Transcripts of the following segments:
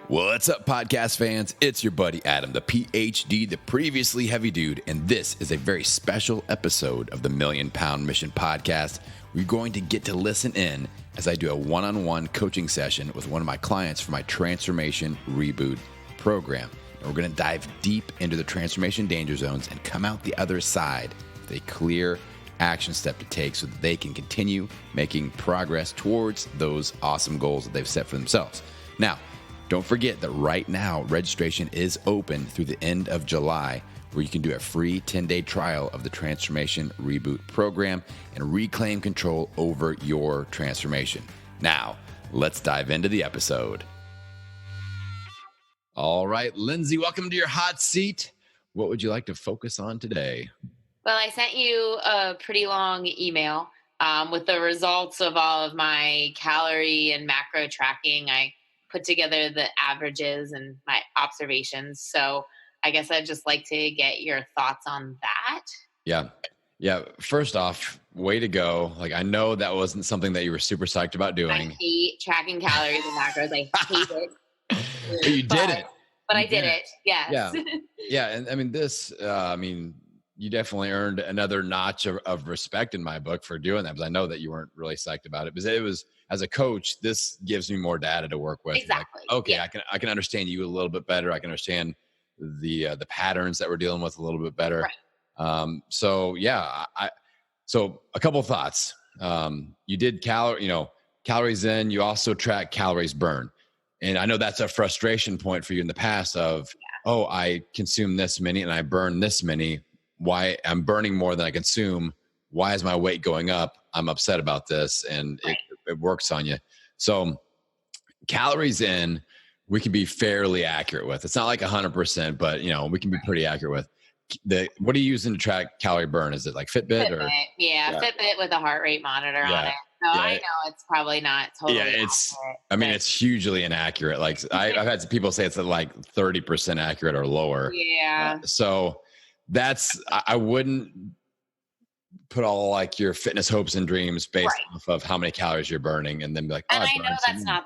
What's up, podcast fans? It's your buddy Adam, the PhD, the previously heavy dude, and this is a very special episode of the Million Pound Mission podcast. We're going to get to listen in as I do a one-on-one coaching session with one of my clients for my Transformation ReBoot program. And we're going to dive deep into the transformation danger zones and come out the other side with a clear action step to take so that they can continue making progress towards those awesome goals that they've set for themselves. Now, don't forget that right now, registration is open through the end of July, where you can do a free 10-day trial of the Transformation ReBoot program and reclaim control over your transformation. Now, let's dive into the episode. All right, Lindsay, welcome to your hot seat. What would you like to focus on today? Well, I sent you a pretty long email with the results of all of my calorie and macro tracking. I put together the averages and my observations. So I guess I'd just like to get your thoughts on that. Yeah. First off, way to go. Like, I know that wasn't something that you were super psyched about doing. I hate tracking calories and macros. I hate it. But you did it. But I did it. Yes. Yeah. And I mean, you definitely earned another notch of respect in my book for doing that, because I know that you weren't really psyched about it, because it was, as a coach, this gives me more data to work with. Exactly. Like, okay, yeah. I can understand you a little bit better. I can understand the patterns that we're dealing with a little bit better. Right. So a couple of thoughts. You did calories in. You also track calories burned, and I know that's a frustration point for you in the past of, oh, I consume this many and I burn this many. Why I'm burning more than I consume? Why is my weight going up? I'm upset about this, and it works on you. So calories in, we can be fairly accurate with. It's not like 100%, but we can be pretty accurate with. What are you using to track calorie burn? Is it like Fitbit? Or Fitbit with a heart rate monitor on it. So I know it's probably not totally accurate. It's hugely inaccurate. Like I've had some people say it's like 30% accurate or lower. Yeah. So I wouldn't put all like your fitness hopes and dreams based off of how many calories you're burning, and then be like, and I know that's not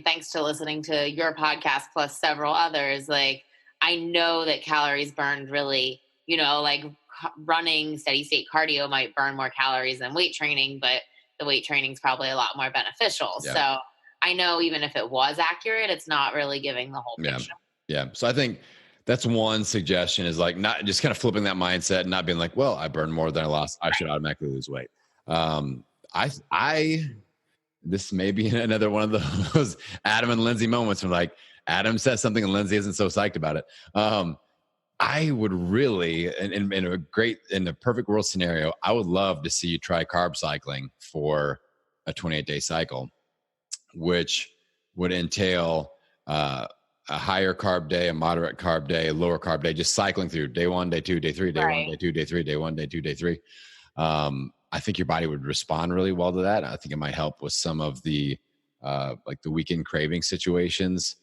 thanks to listening to your podcast plus several others, like I know that calories burned really, like running steady state cardio might burn more calories than weight training, but the weight training is probably a lot more beneficial. Yeah. So I know even if it was accurate, it's not really giving the whole picture. Yeah. So I think that's one suggestion, is like not just kind of flipping that mindset and not being like, well, I burned more than I lost, I should automatically lose weight. This may be another one of those Adam and Lindsay moments where like Adam says something and Lindsay isn't so psyched about it. I would really, in a perfect world scenario, I would love to see you try carb cycling for a 28-day cycle, which would entail, a higher carb day, a moderate carb day, a lower carb day, just cycling through day 1, day 2, day 3, day 1, day 2, day 3, day 1, day 2, day 3. I think your body would respond really well to that. I think it might help with some of the like the weekend craving situations.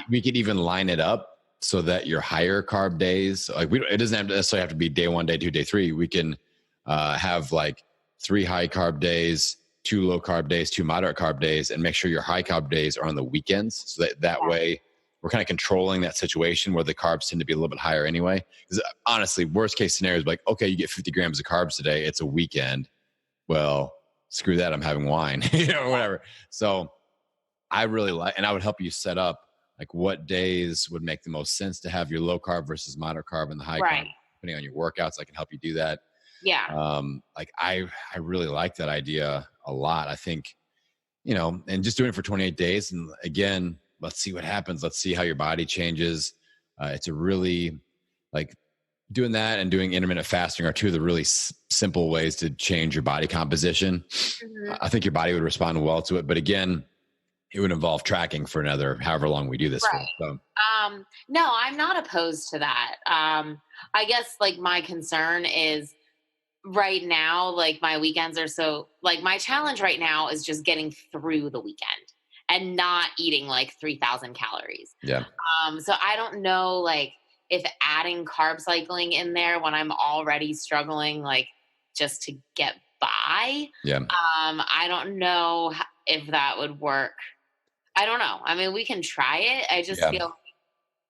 We could even line it up so that your higher carb days, like it doesn't necessarily have to be day 1, day 2, day 3. We can have like 3 high carb days, 2 low carb days, 2 moderate carb days, and make sure your high carb days are on the weekends, so that way we're kind of controlling that situation where the carbs tend to be a little bit higher anyway. Because honestly, worst case scenario is like, okay, you get 50 grams of carbs today. It's a weekend. Well, screw that. I'm having wine, or whatever. So I really like, and I would help you set up like what days would make the most sense to have your low carb versus moderate carb and the high carb, depending on your workouts. I can help you do that. Yeah. Like I really like that idea a lot. I think, and just doing it for 28 days. And again, let's see what happens. Let's see how your body changes. It's a really, like, doing that and doing intermittent fasting are two of the really simple ways to change your body composition. Mm-hmm. I think your body would respond well to it. But again, it would involve tracking for another however long we do this for. So. No, I'm not opposed to that. I guess like my concern is right now, like my weekends are so, like my challenge right now is just getting through the weekend and not eating like 3,000 calories. Yeah. So I don't know, like if adding carb cycling in there when I'm already struggling, like just to get by. Yeah. I don't know if that would work I don't know. I mean, we can try it. I just Yeah. feel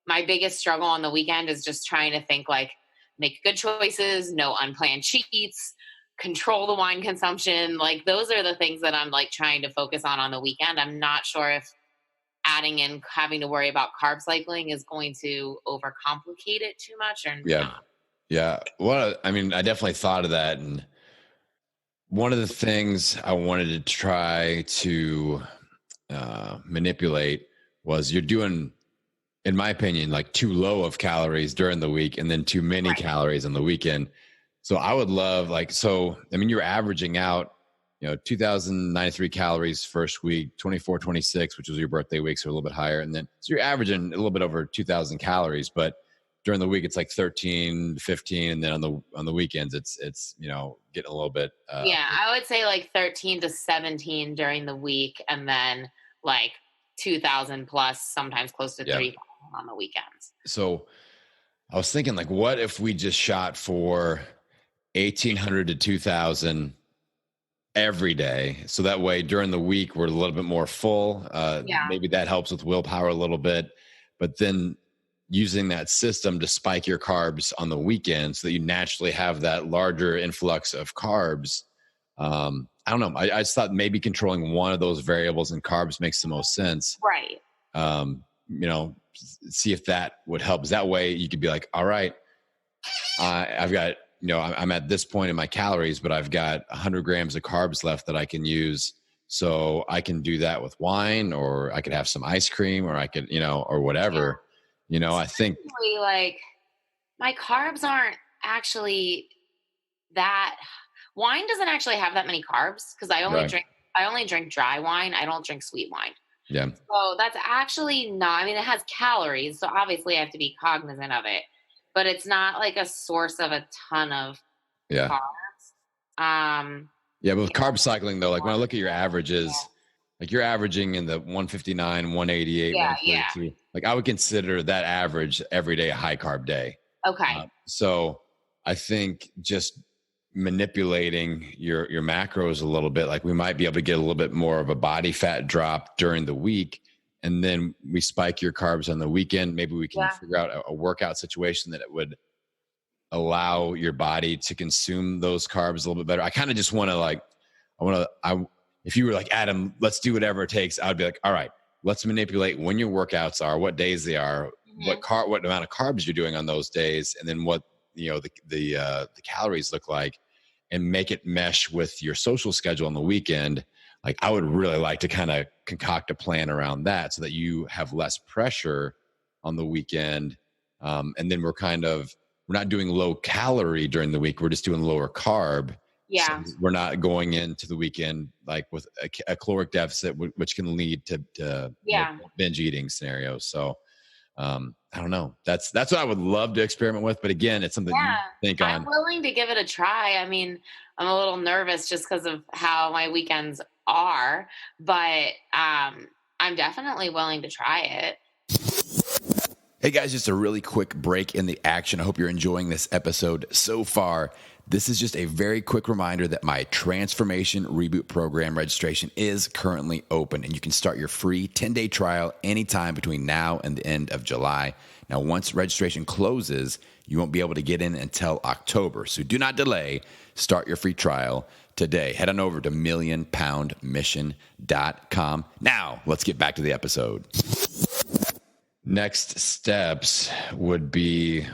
my biggest struggle on the weekend is just trying to think like make good choices, no unplanned cheats, control the wine consumption. Like those are the things that I'm like trying to focus on the weekend. I'm not sure if adding in having to worry about carb cycling is going to overcomplicate it too much or Yeah. not. Yeah. Well, I mean, I definitely thought of that. And one of the things I wanted to try to manipulate was you're doing, in my opinion, like too low of calories during the week and then too many Right. calories on the weekend. So I would love I mean, you're averaging out, 2,093 calories first week, 24, 26, which was your birthday week. So a little bit higher. And then, so you're averaging a little bit over 2,000 calories, but during the week, it's like 13, 15. And then on the weekends, it's, getting a little bit, Yeah, I would say like 13 to 17 during the week and then like 2000 plus, sometimes close to yeah. 3000 on the weekends. So I was thinking like, what if we just shot for 1,800 to 2,000 every day? So that way during the week, we're a little bit more full. Yeah. Maybe that helps with willpower a little bit, but then using that system to spike your carbs on the weekend so that you naturally have that larger influx of carbs. I don't know. I just thought maybe controlling one of those variables in carbs makes the most sense. Right. See if that would help. That way you could be like, all right, I've got, I'm at this point in my calories, but I've got 100 grams of carbs left that I can use. So I can do that with wine, or I could have some ice cream, or I could, or whatever. I think, Really, like my carbs aren't actually that wine doesn't actually have that many carbs because right. I only drink dry wine. I don't drink sweet wine. Yeah. So that's actually not, I mean, it has calories. So obviously I have to be cognizant of it, but it's not like a source of a ton of Yeah. carbs. Yeah. But with Yeah. carb cycling though, like when I look at your averages, like you're averaging in the 159, 188, Yeah. Yeah. 142. Like I would consider that average every day a high carb day. Okay. So I think just manipulating your macros a little bit, like we might be able to get a little bit more of a body fat drop during the week, and then we spike your carbs on the weekend. Maybe we can Yeah. figure out a workout situation that it would allow your body to consume those carbs a little bit better. I kind of just want to if you were like, Adam, let's do whatever it takes, I'd be like, all right, let's manipulate when your workouts are, what days they are, what amount of carbs you're doing on those days, and then what the calories look like, and make it mesh with your social schedule on the weekend. Like I would really like to kind of concoct a plan around that so that you have less pressure on the weekend. And then we're not doing low calorie during the week. We're just doing lower carb. Yeah. So we're not going into the weekend like with a caloric deficit, which can lead to binge eating scenarios. So I don't know. That's what I would love to experiment with. But again, it's something you think on. I'm willing to give it a try. I mean, I'm a little nervous just because of how my weekends are, but I'm definitely willing to try it. Hey guys, just a really quick break in the action. I hope you're enjoying this episode so far. This is just a very quick reminder that my Transformation ReBoot program registration is currently open, and you can start your free 10-day trial anytime between now and the end of July. Now, once registration closes, you won't be able to get in until October. So do not delay. Start your free trial today. Head on over to millionpoundmission.com. Now, let's get back to the episode. Next steps would be,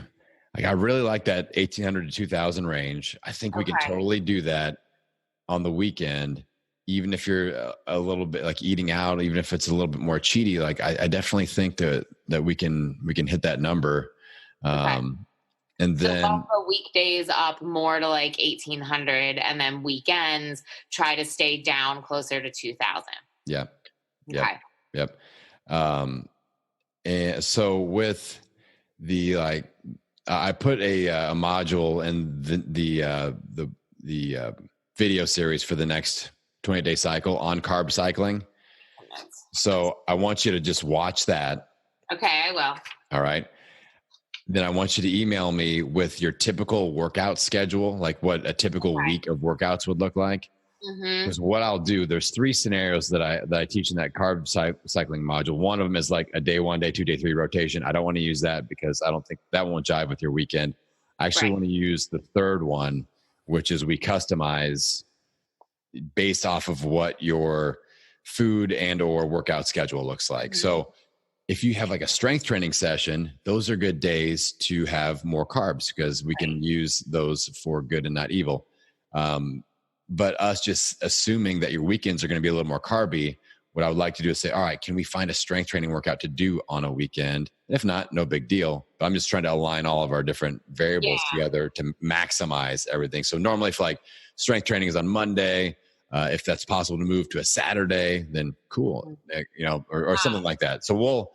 like, I really like that 1,800 to 2,000 range. I think we can totally do that on the weekend, even if you're a little bit like eating out, even if it's a little bit more cheaty. Like I definitely think that we can hit that number. And then also weekdays up more to like 1,800, and then weekends try to stay down closer to 2,000. Yeah. Okay. Yep. And so with the I put a module in the video series for the next 20-day cycle on carb cycling. So I want you to just watch that. Okay, I will. All right. Then I want you to email me with your typical workout schedule, like what a typical week of workouts would look like. Mm-hmm. Because what I'll do, there's 3 scenarios that I teach in that carb cycling module. One of them is like a day 1, day 2, day 3 rotation. I don't want to use that because I don't think that won't jive with your weekend. I actually Right. want to use the third one, which is we customize based off of what your food and or workout schedule looks like. Mm-hmm. So if you have like a strength training session, those are good days to have more carbs because we can use those for good and not evil. But us just assuming that your weekends are going to be a little more carby, what I would like to do is say, all right, can we find a strength training workout to do on a weekend? And if not, no big deal. But I'm just trying to align all of our different variables together to maximize everything. So normally if like strength training is on Monday, if that's possible to move to a Saturday, then cool, or something like that. So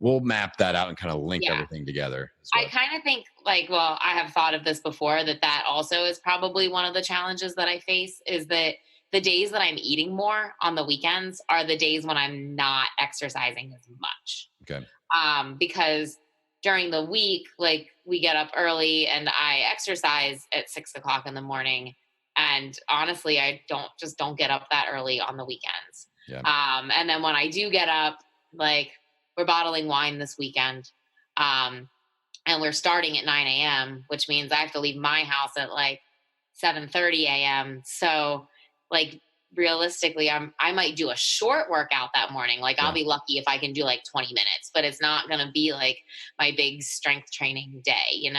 we'll map that out and kind of link everything together as well. I kind of think I have thought of this before, that also is probably one of the challenges that I face, is that the days that I'm eating more on the weekends are the days when I'm not exercising as much. Okay. Because during the week, we get up early and I exercise at 6:00 in the morning. And honestly, I don't get up that early on the weekends. Yeah. And then when I do get up, we're bottling wine this weekend. And we're starting at 9 a.m., which means I have to leave my house at 7:30 a.m. So realistically, I might do a short workout that morning. I'll be lucky if I can do 20 minutes, but it's not going to be my big strength training day,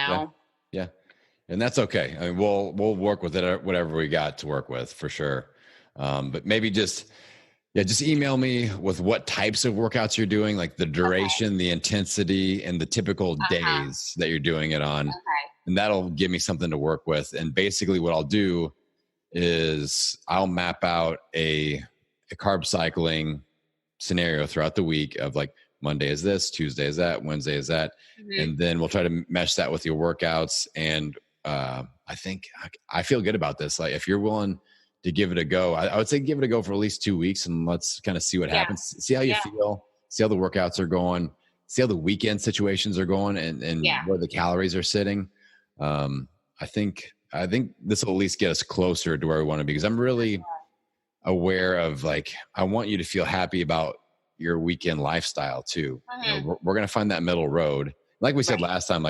Yeah. And that's okay. I mean, we'll work with it, whatever we got to work with for sure. But maybe just email me with what types of workouts you're doing, like the duration, the intensity, and the typical days that you're doing it on. Okay. And that'll give me something to work with. And basically what I'll do is I'll map out a carb cycling scenario throughout the week of Monday is this, Tuesday is that, Wednesday is that. Mm-hmm. And then we'll try to mesh that with your workouts. And I think I feel good about this. If you're willing to give it a go, I would say give it a go for at least 2 weeks and let's kind of see what happens. See how you feel, see how the workouts are going, see how the weekend situations are going and where the calories are sitting. I think this will at least get us closer to where we want to be, because I'm really aware of I want you to feel happy about your weekend lifestyle too. Mm-hmm. We're going to find that middle road. Like we said last time,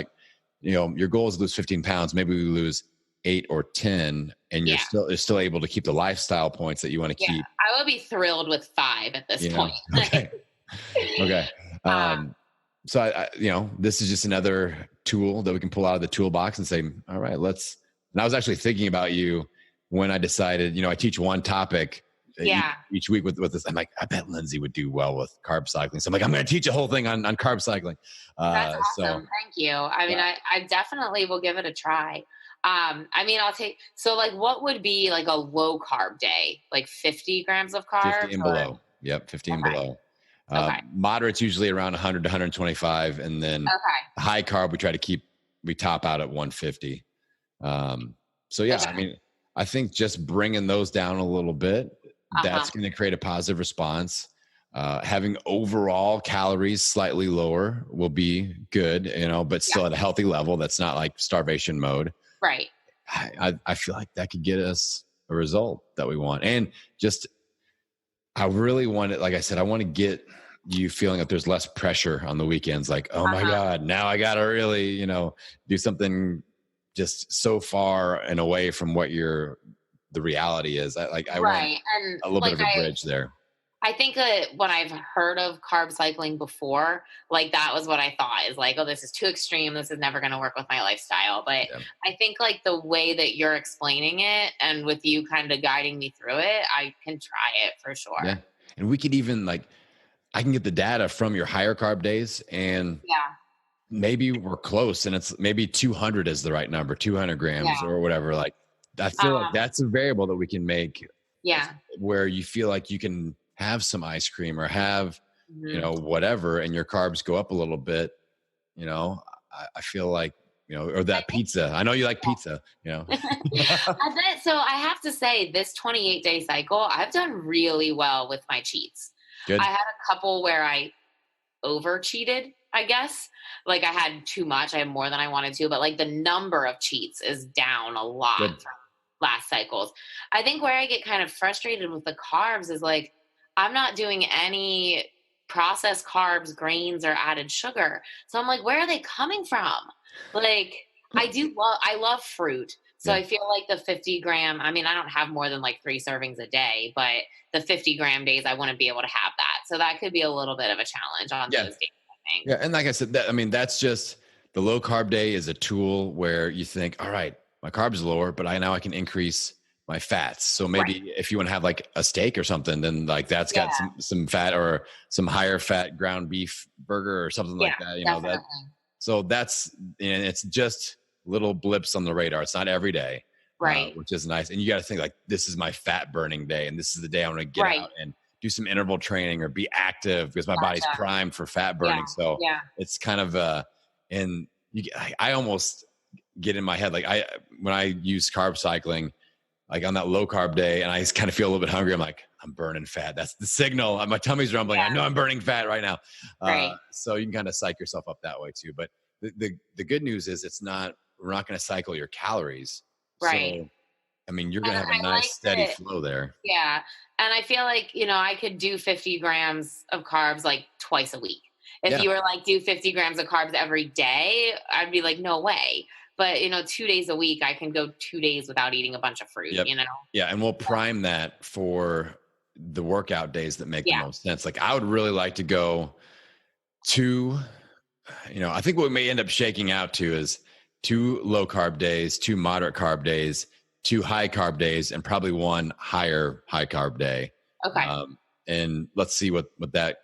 your goal is to lose 15 pounds. Maybe we lose 8 or 10 and you're still able to keep the lifestyle points that you want to keep. I would be thrilled with 5 at this point. Okay. Okay. So I this is just another tool that we can pull out of the toolbox and say, all right, and I was actually thinking about you when I decided, I teach one topic each week with this. I'm like, I bet Lindsay would do well with carb cycling. So I'm like, I'm going to teach a whole thing on carb cycling. That's awesome. Thank you. I mean, I definitely will give it a try. I'll take, what would be a low carb day? 50 grams of carbs? 50 and below. Yep. 50 and below. Moderate's usually around 100 to 125. And then high carb, we top out at 150. I think just bringing those down a little bit, that's going to create a positive response. Having overall calories slightly lower will be good, but still at a healthy level. That's not starvation mode. Right. I feel like that could get us a result that we want. And I really want it. Like I said, I want to get you feeling that there's less pressure on the weekends. Oh my God, now I got to really, do something just so far and away from what the reality is. I want a little bit of a bridge there. I think that when I've heard of carb cycling before, that was what I thought is oh, this is too extreme. This is never going to work with my lifestyle. But I think the way that you're explaining it and with you kind of guiding me through it, I can try it for sure. Yeah. And we could even I can get the data from your higher carb days and maybe we're close and it's maybe 200 is the right number, 200 grams or whatever. I feel like that's a variable that we can make where you feel like you can have some ice cream or have, whatever, and your carbs go up a little bit, I feel like, or that pizza. I know you like pizza, So I have to say this 28-day cycle, I've done really well with my cheats. Good. I had a couple where I over cheated, I guess. I had too much. I had more than I wanted to, but the number of cheats is down a lot from last cycles. I think where I get kind of frustrated with the carbs is like, I'm not doing any processed carbs, grains, or added sugar. So I'm like, where are they coming from? Like, I love fruit. So Yeah. I feel like the 50 gram, I mean, I don't have more than like 3 servings a day, but the 50 gram days, I want to be able to have that. So that could be a little bit of a challenge on Yeah. those days, I think. Yeah. And like I said, that's just the low carb day is a tool where you think, all right, my carbs are lower, but now I can increase my fats. So Right. maybe if you want to have like a steak or something, then like that's got Yeah. some fat or some higher fat ground beef burger or something Yeah. like that, Definitely. so and it's just little blips on the radar. It's not every day, Right. which is nice. And you got to think like, this is my fat burning day. And this is the day I want to get Right. out and do some interval training or be active because my body's Gotcha. primed for fat Yeah. burning. So Yeah. it's kind of, and I almost get in my head, like when I use carb cycling, like on that low carb day and I just kind of feel a little bit hungry, I'm like, I'm burning fat. That's the signal. My tummy's rumbling. Yeah. I know I'm burning fat right now. Right. So you can kind of psych yourself up that way too. But the good news is we're not going to cycle your calories. Right. So, I mean, you're going to And have a I nice like steady that. flow there. Yeah. And I feel like, I could do 50 grams of carbs like twice a week. If Yeah. you were like, do 50 grams of carbs every day, I'd be like, no way. But, 2 days a week, I can go 2 days without eating a bunch of fruit, Yep. Yeah. And we'll prime that for the workout days that make the Yeah. most sense. Like I would really like to go to, I think what we may end up shaking out to is 2 low carb days, 2 moderate carb days, 2 high carb days, and probably 1 high carb day. Okay. And let's see what that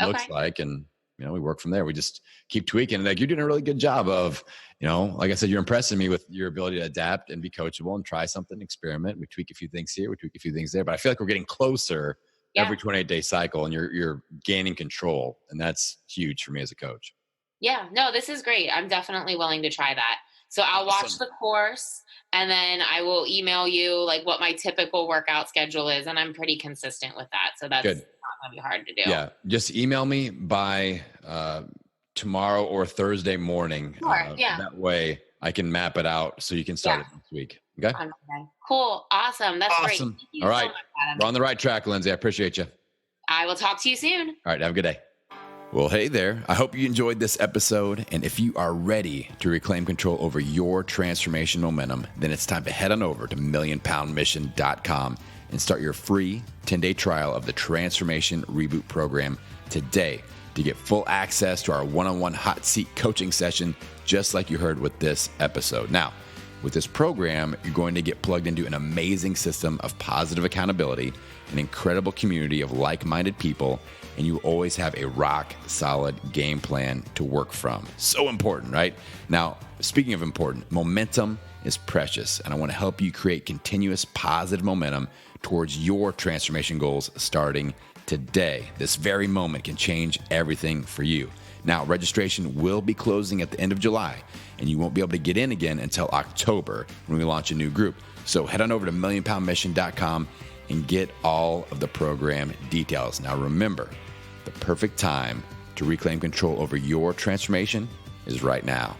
looks Okay. like. And, we work from there. We just keep tweaking. Like you're doing a really good job of, like I said, you're impressing me with your ability to adapt and be coachable and try something, experiment. We tweak a few things here, we tweak a few things there, but I feel like we're getting closer every 28-day cycle and you're gaining control. And that's huge for me as a coach. Yeah. No, this is great. I'm definitely willing to try that. So I'll watch Awesome. the course and then I will email you like what my typical workout schedule is. And I'm pretty consistent with that. So that's Good. not going to be hard to do. Yeah. Just email me by tomorrow or Thursday morning. Sure. Yeah. That way I can map it out so you can start it next week. Okay. Okay. Cool. Awesome. That's great. Awesome. Thank you All so right. much, Adam. We're on the right track, Lindsay. I appreciate you. I will talk to you soon. All right. Have a good day. Well, hey there. I hope you enjoyed this episode. And if you are ready to reclaim control over your transformation momentum, then it's time to head on over to millionpoundmission.com and start your free 10-day trial of the Transformation ReBoot program today to get full access to our one-on-one hot seat coaching session, just like you heard with this episode. Now, with this program, you're going to get plugged into an amazing system of positive accountability, an incredible community of like-minded people, and you always have a rock-solid game plan to work from. So important, right? Now, speaking of important, momentum is precious, and I want to help you create continuous positive momentum towards your transformation goals starting today. This very moment can change everything for you. Now, registration will be closing at the end of July, and you won't be able to get in again until October when we launch a new group. So head on over to millionpoundmission.com and get all of the program details. Now, remember, the perfect time to reclaim control over your transformation is right now.